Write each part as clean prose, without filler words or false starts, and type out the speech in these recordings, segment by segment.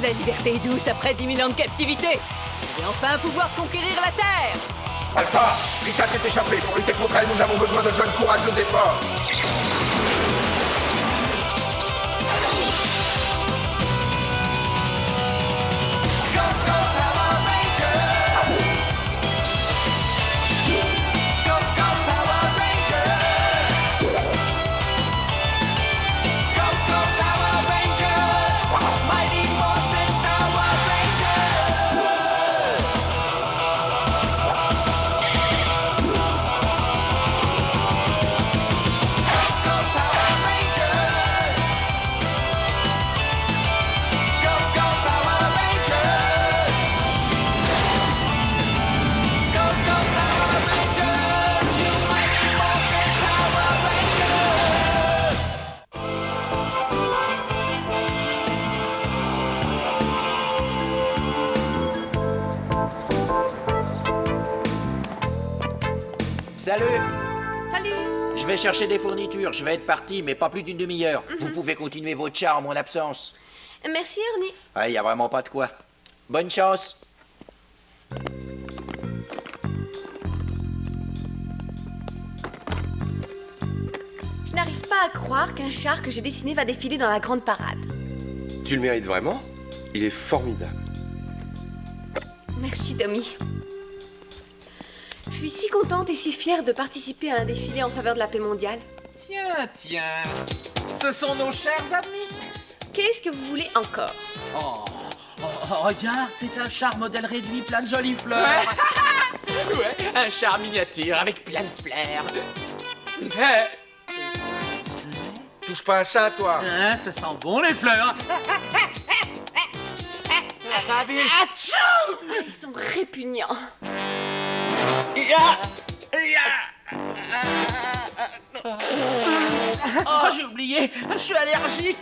que la liberté est douce après 10 000 ans de captivité. Je vais enfin pouvoir conquérir la Terre. Alpha, Rita s'est échappée. Pour lutter contre elle, nous avons besoin de jeunes courageux et forts. Salut! Salut. Je vais chercher des fournitures, je vais être parti, mais pas plus d'une demi-heure. Vous pouvez continuer votre char en mon absence. Merci, Ernie. Ah, y a vraiment pas de quoi. Bonne chance! Je n'arrive pas à croire qu'un char que j'ai dessiné va défiler dans la grande parade. Tu le mérites vraiment? Il est formidable. Merci, Tommy. Je suis si contente et si fière de participer à un défilé en faveur de la paix mondiale. Tiens, ce sont nos chers amis. Qu'est-ce que vous voulez encore? Oh, regarde, c'est un char modèle réduit, plein de jolies fleurs. Ouais, un char miniature avec plein de flair. Touche pas à ça, toi! Hein, ça sent bon les fleurs. Ils sont répugnants. Oh, j'ai oublié, je suis allergique.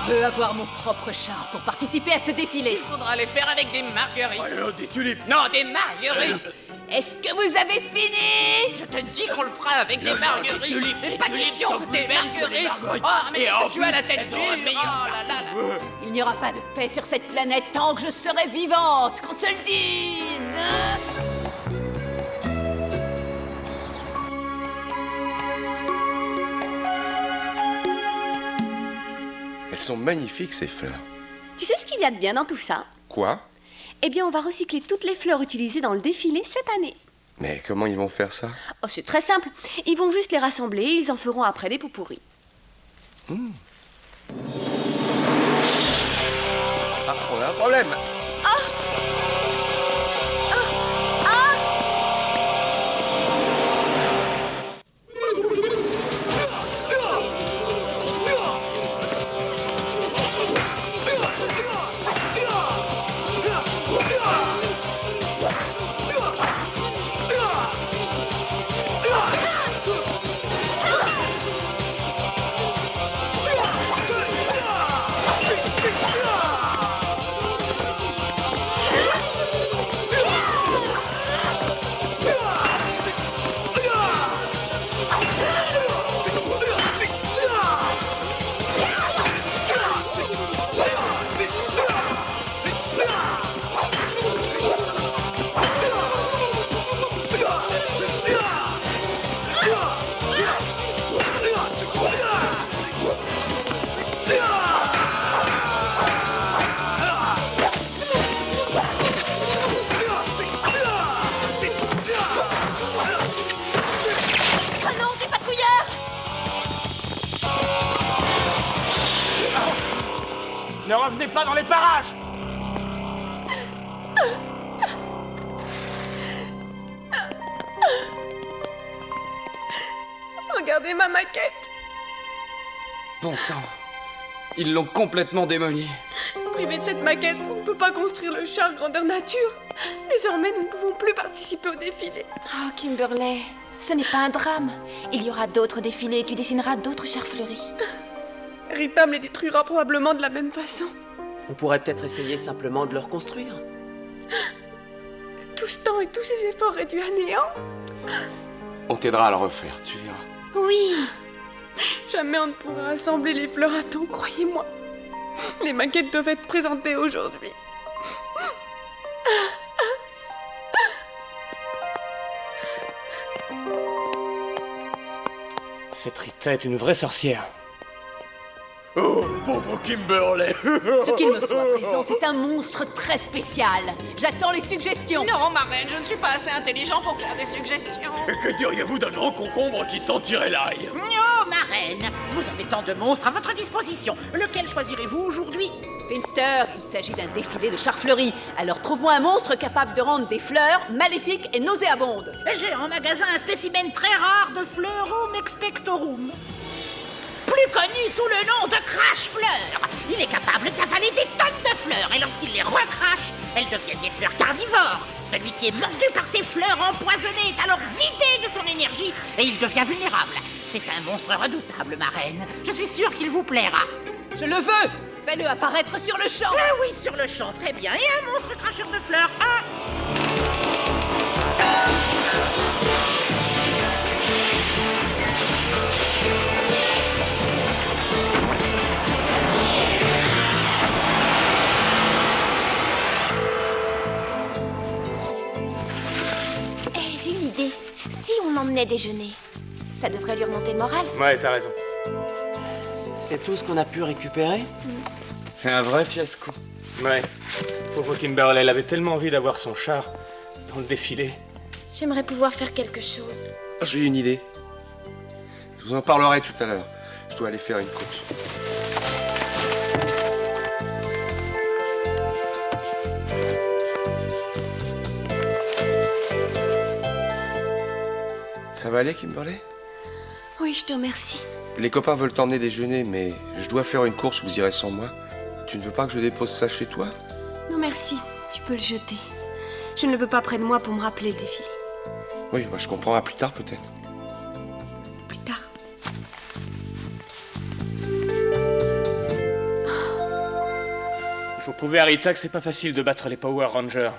Je veux avoir mon propre char pour participer à ce défilé. Il faudra les faire avec des marguerites. Oh, des tulipes! Non, des marguerites. Est-ce que vous avez fini? Je te dis qu'on le fera avec des marguerites. des Pas tulipes question, sont des belles, marguerites. marguerites. Oh, mais Et est-ce en que tu as la plus, tête elles dure? ont un meilleur- Oh là là là. Il n'y aura pas de paix sur cette planète tant que je serai vivante, qu'on se le dise, hein? Elles sont magnifiques, ces fleurs. Tu sais ce qu'il y a de bien dans tout ça? Quoi? Eh bien, on va recycler toutes les fleurs utilisées dans le défilé cette année. Mais comment ils vont faire ça? Oh, c'est très simple. Ils vont juste les rassembler et ils en feront après des pots pourris. Ah, on a un problème! Oh non, des patrouilleurs! Ne revenez pas dans les parages. Regardez ma maquette. Bon sang, ils l'ont complètement démoli. Privé de cette maquette, on ne peut pas construire le char grandeur nature. Désormais, nous ne pouvons plus participer au défilé. Oh, Kimberley, ce n'est pas un drame. Il y aura d'autres défilés et tu dessineras d'autres chars fleuris. Rita me les détruira probablement de la même façon. On pourrait peut-être essayer simplement de le reconstruire. Tout ce temps et tous ces efforts réduits à néant? On t'aidera à le refaire, tu verras. Oui. Jamais on ne pourra assembler les fleurs à temps, croyez-moi. Les maquettes doivent être présentées aujourd'hui. Cette Rita est une vraie sorcière. Oh, pauvre Kimberley. Ce qu'il me faut à présent, c'est un monstre très spécial. J'attends les suggestions. Non, marraine, je ne suis pas assez intelligent pour faire des suggestions. Et que diriez-vous d'un grand concombre qui sentirait l'ail? Non, marraine, vous avez tant de monstres à votre disposition. Lequel choisirez-vous aujourd'hui? Finster, il s'agit d'un défilé de chars fleuris. Alors trouve-moi un monstre capable de rendre des fleurs maléfiques et nauséabondes. J'ai en magasin un spécimen très rare de Fleurum expectorum. Plus connu sous le nom de crache-fleur. Il est capable d'avaler des tonnes de fleurs et lorsqu'il les recrache, elles deviennent des fleurs carnivores. Celui qui est mordu par ces fleurs empoisonnées est alors vidé de son énergie et il devient vulnérable. C'est un monstre redoutable, marraine. Je suis sûre qu'il vous plaira. Je le veux. Fais-le apparaître sur le champ. Ah oui, sur le champ, très bien. Et un monstre cracheur de fleurs, Eh, j'ai une idée. Si on l'emmenait déjeuner, ça devrait lui remonter le moral. Ouais, t'as raison. C'est tout ce qu'on a pu récupérer? C'est un vrai fiasco. Ouais. Pauvre Kimberley, elle avait tellement envie d'avoir son char dans le défilé. J'aimerais pouvoir faire quelque chose. J'ai une idée. Je vous en parlerai tout à l'heure. Je dois aller faire une course. Ça va aller, Kimberley? Oui, je te remercie. Les copains veulent t'emmener déjeuner, mais je dois faire une course, vous irez sans moi. Tu ne veux pas que je dépose ça chez toi? Non, merci. Tu peux le jeter. Je ne le veux pas près de moi pour me rappeler le défilé. Oui, moi je comprendrai plus tard peut-être. Plus tard. Il faut prouver à Rita que c'est pas facile de battre les Power Rangers.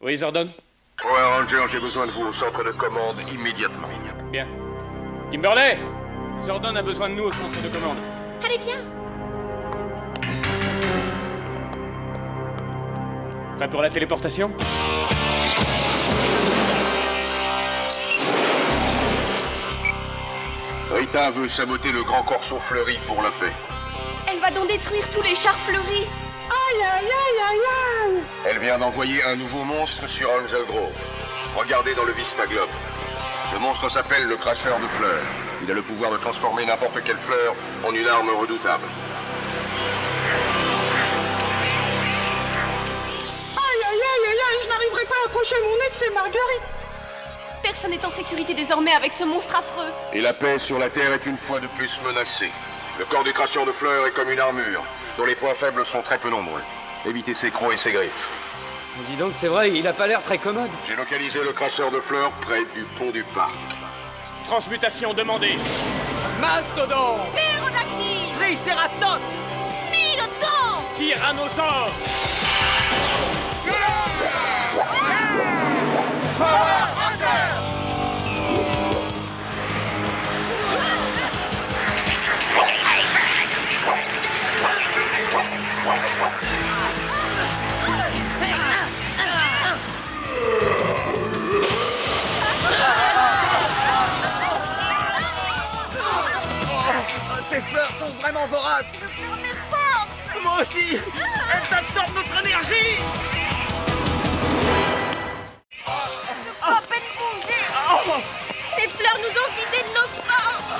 Oui, Zordon? Power Ranger, j'ai besoin de vous au centre de commande immédiatement. Bien. Kimberley! Zordon a besoin de nous au centre de commande. Allez, viens. Prêt pour la téléportation? Rita veut saboter le grand corso fleuri pour la paix. Elle va donc détruire tous les chars fleuris. Elle vient d'envoyer un nouveau monstre sur Angel Grove. Regardez dans le Vista Globe. Le monstre s'appelle le cracheur de fleurs. Il a le pouvoir de transformer n'importe quelle fleur en une arme redoutable. Je n'arriverai pas à approcher mon nez de ces marguerites. Personne n'est en sécurité désormais avec ce monstre affreux. Et la paix sur la Terre est une fois de plus menacée. Le corps du cracheur de fleurs est comme une armure, dont les points faibles sont très peu nombreux. Évitez ses crocs et ses griffes. Dis donc, c'est vrai, il a pas l'air très commode. J'ai localisé le cracheur de fleurs près du pont du parc. Transmutation demandée. Mastodon. Ptérodactyle. Triceratops. Smilodon. Tyrannosaure. Ces fleurs sont vraiment voraces. Moi aussi. Elles absorbent notre énergie. À peine bouger. Les fleurs nous ont vidé de nos forces.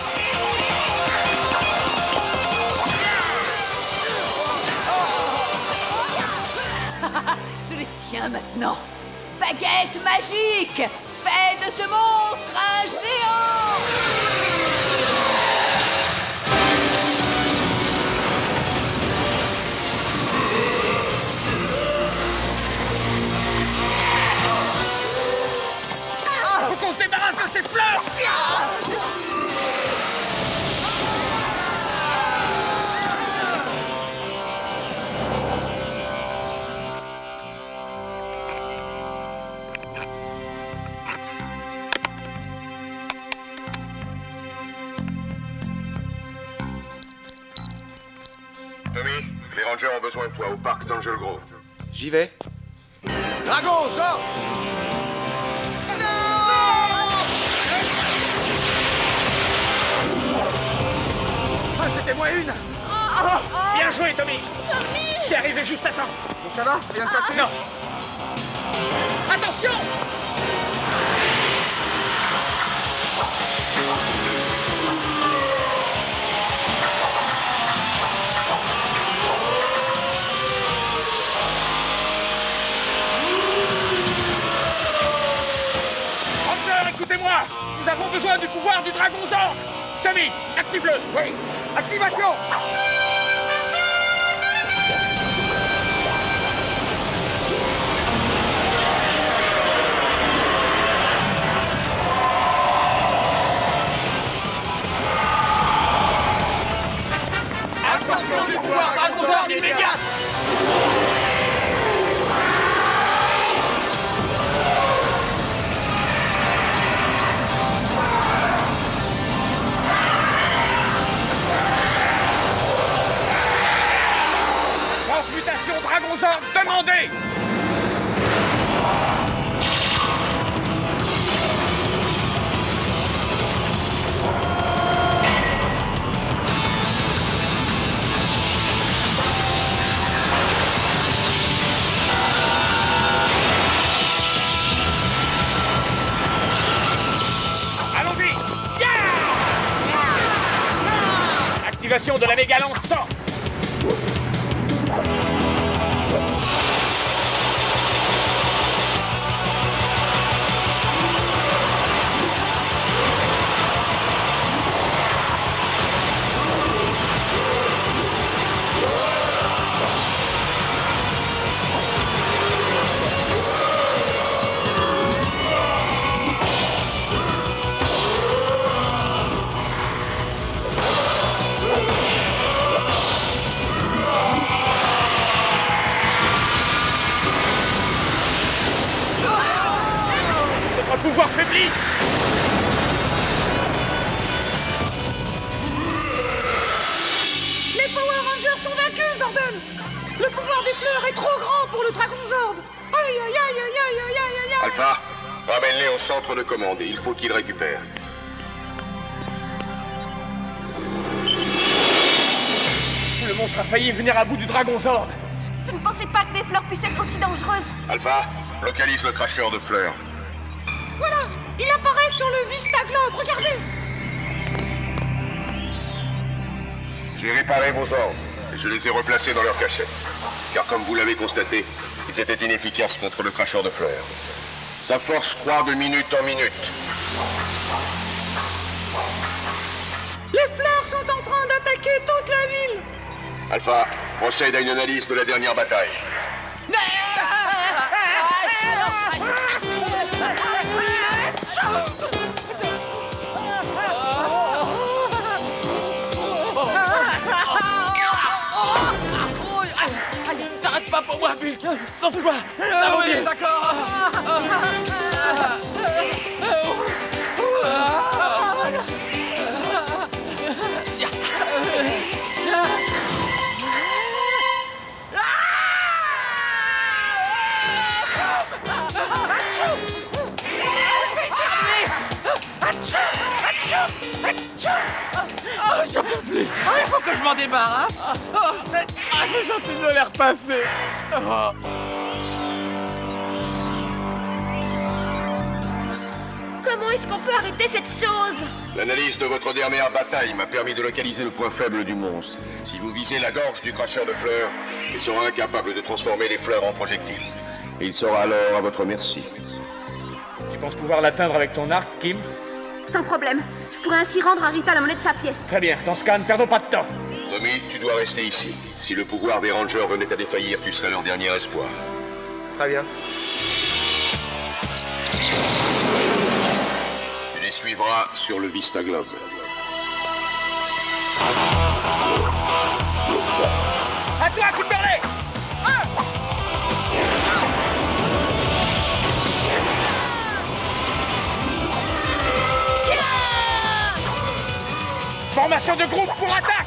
Je les tiens maintenant. Baguette magique. Fais de ce monstre un géant. Faut qu'on se débarrasse de ces fleurs! Tommy, les Rangers ont besoin de toi au parc d'Angel Grove. J'y vais. Dragon, sort! Ah, c'était moi une. Bien joué, Tommy. T'es arrivé juste à temps. Bon, ça va? Rien de cassé? Non. Attention! Ranger, écoutez-moi! Nous avons besoin du pouvoir du Dragon Zord! Tommy, active-le! Oui! Activation! Absorption du pouvoir Dragon Zord immédiate! Transmutation Dragon Zord demandée! Allons-y! Activation de la méga lance 100! Notre pouvoir faiblit! Les Power Rangers sont vaincus, Zordon. Le pouvoir des fleurs est trop grand pour le Dragon Zord. Aïe, aïe, aïe, aïe, aïe, aïe, aïe, aïe. Alpha, ramène-les au centre de commande et il faut qu'ils récupèrent. Le monstre a failli venir à bout du Dragon Zord! Je ne pensais pas que des fleurs puissent être aussi dangereuses. Alpha, localise le cracheur de fleurs. Voilà, il apparaît sur le Vista Globe, regardez. J'ai réparé vos ordres et je les ai replacés dans leur cachette. Car comme vous l'avez constaté, ils étaient inefficaces contre le cracheur de fleurs. Sa force croît de minute en minute. Les fleurs sont en train d'attaquer toute la ville. Alpha, procède à une analyse de la dernière bataille. T'arrêtes pas pour moi, Bulk! Sauve-toi! Ça va bien! D'accord! J'en peux plus! Il faut que je m'en débarrasse! C'est gentil de me les repasser! Comment est-ce qu'on peut arrêter cette chose? L'analyse de votre dernière bataille m'a permis de localiser le point faible du monstre. Si vous visez la gorge du cracheur de fleurs, il sera incapable de transformer les fleurs en projectiles. Et il sera alors à votre merci. Tu penses pouvoir l'atteindre avec ton arc, Kim? Sans problème. Je pourrais ainsi rendre à Rita la monnaie de sa pièce. Très bien, dans ce cas, ne perdons pas de temps. Tommy, tu dois rester ici. Si le pouvoir des Rangers venait à défaillir, tu serais leur dernier espoir. Très bien. Tu les suivras sur le Vista Globe. À toi, Kimberley! Formation de groupe pour attaque!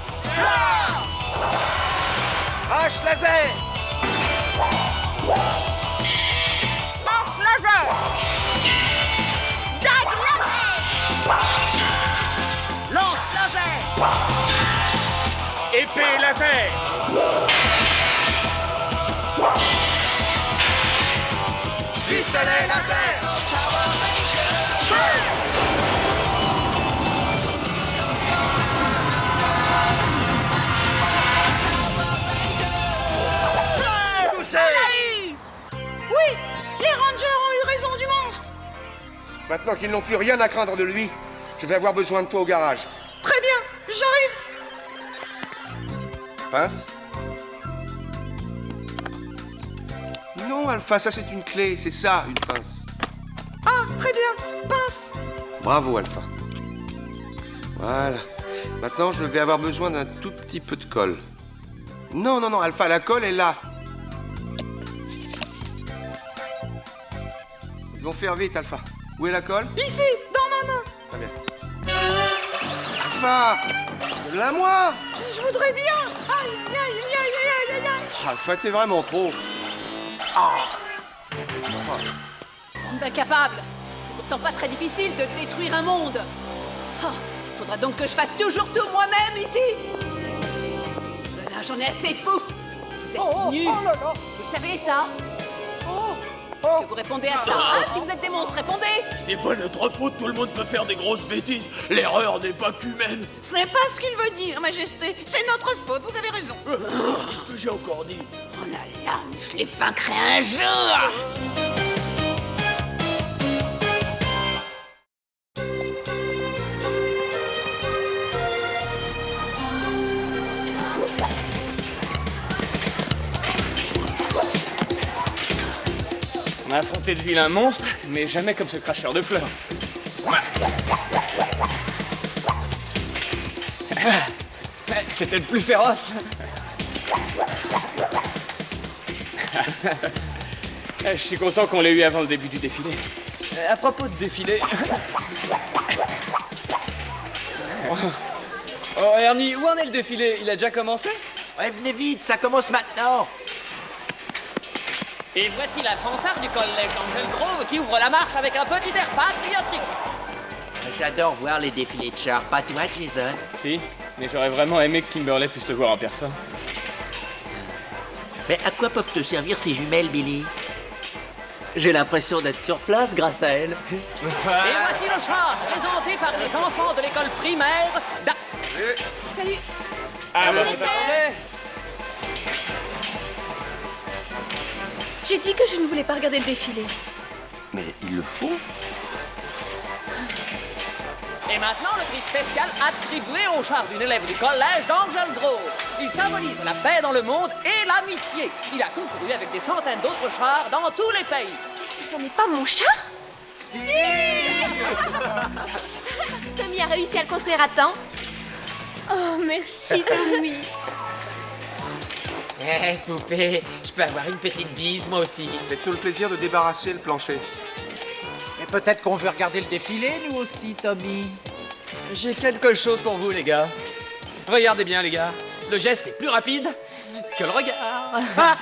laser. Lance laser. Dague laser. Lance laser. Épée laser. Pistolet laser. Oui, les rangers ont eu raison du monstre. Maintenant qu'ils n'ont plus rien à craindre de lui, je vais avoir besoin de toi au garage. Très bien, j'arrive. Pince? Non, Alpha, ça c'est une clé, c'est ça, une pince. Ah, très bien, pince. Bravo, Alpha. Voilà. Maintenant, je vais avoir besoin d'un tout petit peu de colle. Non, non, non, Alpha, la colle est là. Ils vont faire vite, Alpha. Où est la colle? Ici, dans ma main. Très bien. Alpha! Donne-la moi! Je voudrais bien. Aïe, aïe, aïe, aïe, aïe, aïe, aïe. Alpha, t'es vraiment trop. Bande d'incapables. C'est pourtant pas très difficile de détruire un monde. Ah, faudra donc que je fasse toujours tout moi-même ici. Là, j'en ai assez de vous. Vous êtes nuls. Oh là là. Vous savez ça? Est-ce que vous répondez à ça, hein? Si vous êtes des monstres, répondez. C'est pas notre faute, tout le monde peut faire des grosses bêtises. L'erreur n'est pas qu'humaine. Ce n'est pas ce qu'il veut dire, Majesté. C'est notre faute, vous avez raison. Qu'est-ce que j'ai encore dit? Oh là là, mais je les vaincrai un jour. On a affronté de vilains monstres, mais jamais comme ce cracheur de fleurs. C'était le plus féroce. Je suis content qu'on l'ait eu avant le début du défilé. À propos de défilé... Oh Ernie, où en est le défilé? Il a déjà commencé? Ouais, venez vite, ça commence maintenant. Et voici la fanfare du collège d'Angel Grove qui ouvre la marche avec un petit air patriotique. J'adore voir les défilés de chars, pas toi, Jason? Si, mais j'aurais vraiment aimé que Kimberly puisse le voir en personne. Mais à quoi peuvent te servir ces jumelles, Billy? J'ai l'impression d'être sur place grâce à elles. Et voici le char présenté par les enfants de l'école primaire d'A... Salut. Ah bah vous t'attendez. J'ai dit que je ne voulais pas regarder le défilé. Mais il le faut. Et maintenant, le prix spécial attribué au char d'une élève du collège d'Angel Grove. Il symbolise la paix dans le monde et l'amitié. Il a concouru avec des centaines d'autres chars dans tous les pays. Est-ce que ça n'est pas mon chat? Si Tommy a réussi à le construire à temps. Oh, merci, Tommy. Eh, poupée, je peux avoir une petite bise, moi aussi. Faites-nous le plaisir de débarrasser le plancher. Mais peut-être qu'on veut regarder le défilé, nous aussi, Tommy. J'ai quelque chose pour vous, les gars. Regardez bien, les gars. Le geste est plus rapide que le regard. Ah.